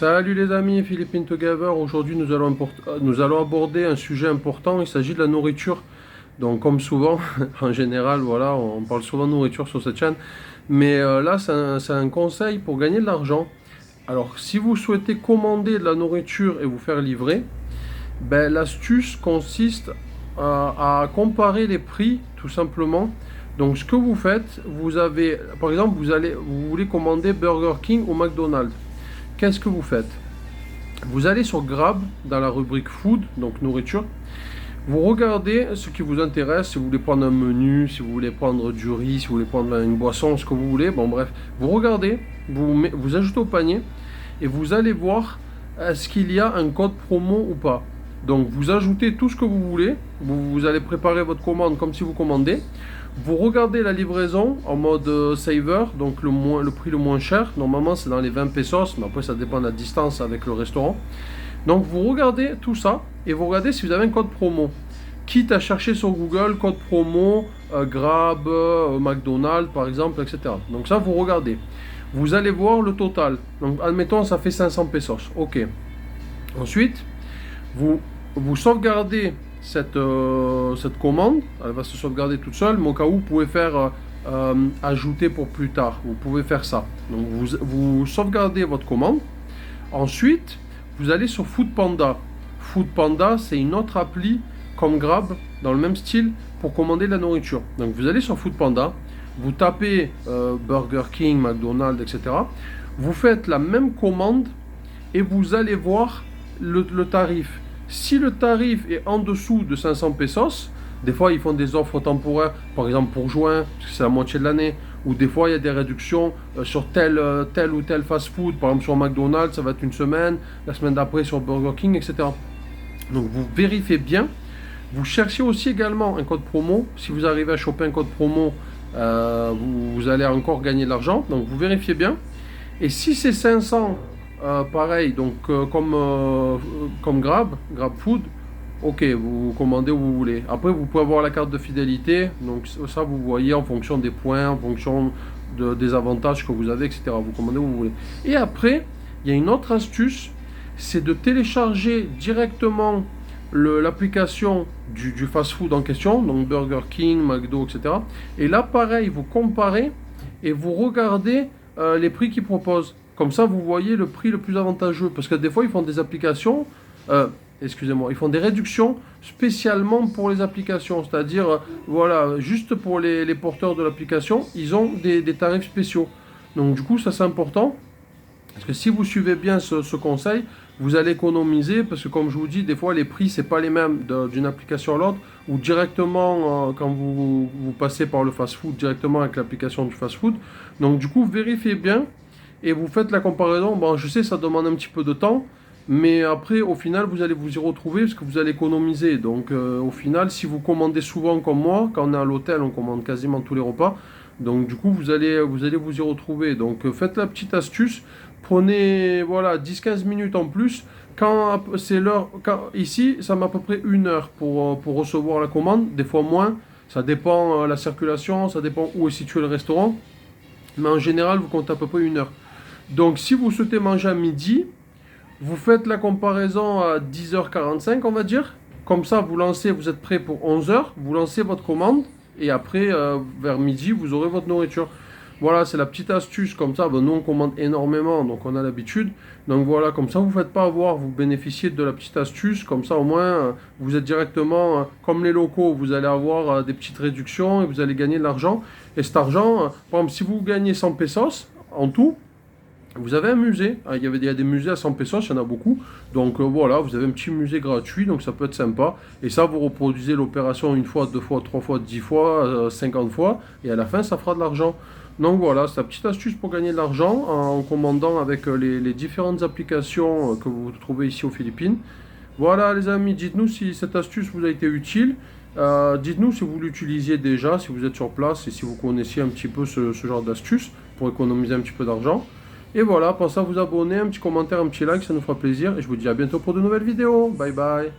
Salut les amis, Philippine Together. Aujourd'hui nous allons aborder un sujet important, il s'agit de la nourriture. Donc comme souvent, en général, voilà, on parle souvent de nourriture sur cette chaîne. Mais là, c'est un conseil pour gagner de l'argent. Alors si vous souhaitez commander de la nourriture et vous faire livrer, ben, l'astuce consiste à comparer les prix tout simplement. Donc ce que vous faites, vous avez, par exemple, vous voulez commander Burger King ou McDonald's. Qu'est-ce que vous faites? Vous allez sur Grab dans la rubrique Food, donc nourriture. Vous regardez ce qui vous intéresse, si vous voulez prendre un menu, si vous voulez prendre du riz, si vous voulez prendre une boisson, ce que vous voulez. Bon bref, vous regardez, vous ajoutez au panier et vous allez voir est-ce qu'il y a un code promo ou pas. Donc vous ajoutez tout ce que vous voulez, vous allez préparer votre commande comme si vous commandez. Vous regardez la livraison en mode saver, donc le prix le moins cher. Normalement c'est dans les 20 pesos, mais après ça dépend de la distance avec le restaurant. Donc vous regardez tout ça et vous regardez si vous avez un code promo. Quitte à chercher sur Google code promo, Grab, McDonald's par exemple, etc. Donc ça vous regardez. Vous allez voir le total. Donc admettons ça fait 500 pesos. Ok. Ensuite, vous sauvegardez cette commande, elle va se sauvegarder toute seule, mais au cas où vous pouvez faire ajouter pour plus tard, vous pouvez faire ça. Donc vous sauvegardez votre commande, ensuite vous allez sur Foodpanda. Foodpanda c'est une autre appli comme Grab, dans le même style, pour commander de la nourriture. Donc vous allez sur Foodpanda, vous tapez Burger King, McDonald's, etc. Vous faites la même commande et vous allez voir le tarif. Si le tarif est en dessous de 500 pesos, des fois ils font des offres temporaires, par exemple pour juin, parce que c'est la moitié de l'année, ou des fois il y a des réductions sur tel ou tel fast-food, par exemple sur McDonald's, ça va être une semaine, la semaine d'après sur Burger King, etc. Donc vous vérifiez bien. Vous cherchez aussi également un code promo. Si vous arrivez à choper un code promo, vous allez encore gagner de l'argent. Donc vous vérifiez bien. Et si c'est 500, pareil, donc comme Grab Food, ok, vous commandez où vous voulez. Après, vous pouvez avoir la carte de fidélité, donc ça vous voyez en fonction des points, en fonction des avantages que vous avez, etc. Vous commandez où vous voulez. Et après, il y a une autre astuce, c'est de télécharger directement l'application du fast-food en question, donc Burger King, McDo, etc. Et là, pareil, vous comparez et vous regardez les prix qu'ils proposent. Comme ça, vous voyez le prix le plus avantageux. Parce que des fois, ils font des applications, excusez-moi, ils font des réductions spécialement pour les applications. C'est-à-dire, voilà, juste pour les porteurs de l'application, ils ont des tarifs spéciaux. Donc du coup, ça c'est important. Parce que si vous suivez bien ce conseil, vous allez économiser. Parce que comme je vous dis, des fois, les prix, c'est pas les mêmes d'une application à l'autre. Ou directement, quand vous passez par le fast-food, directement avec l'application du fast-food. Donc du coup, vérifiez bien. Et vous faites la comparaison. Bon, je sais, ça demande un petit peu de temps, mais après, au final, vous allez vous y retrouver parce que vous allez économiser. Donc, au final, si vous commandez souvent comme moi, quand on est à l'hôtel, on commande quasiment tous les repas. Donc, du coup, vous allez vous y retrouver. Donc, faites la petite astuce. Prenez, voilà, 10-15 minutes en plus. Quand c'est l'heure, ici, ça met à peu près 1 heure pour recevoir la commande. Des fois moins. Ça dépend la circulation, ça dépend où est situé le restaurant. Mais en général, vous comptez à peu près 1 heure. Donc si vous souhaitez manger à midi, vous faites la comparaison à 10h45 on va dire. Comme ça vous lancez, vous êtes prêt pour 11h, vous lancez votre commande et après vers midi vous aurez votre nourriture. Voilà, c'est la petite astuce comme ça. Ben, nous on commande énormément donc on a l'habitude. Donc voilà, comme ça vous ne faites pas avoir, vous bénéficiez de la petite astuce. Comme ça au moins vous êtes directement comme les locaux, vous allez avoir des petites réductions et vous allez gagner de l'argent. Et cet argent, par exemple si vous gagnez 100 pesos en tout, vous avez un musée, il y a des musées à 100 pesos, il y en a beaucoup. Donc voilà, vous avez un petit musée gratuit, donc ça peut être sympa. Et ça, vous reproduisez l'opération 1 fois, 2 fois, 3 fois, 10 fois, 50 fois. Et à la fin, ça fera de l'argent. Donc voilà, c'est la petite astuce pour gagner de l'argent en commandant avec les différentes applications que vous trouvez ici aux Philippines. Voilà les amis, dites-nous si cette astuce vous a été utile. Dites-nous si vous l'utilisiez déjà, si vous êtes sur place et si vous connaissiez un petit peu ce genre d'astuce pour économiser un petit peu d'argent. Et voilà, pensez à vous abonner, un petit commentaire, un petit like, ça nous fera plaisir. Et je vous dis à bientôt pour de nouvelles vidéos. Bye bye.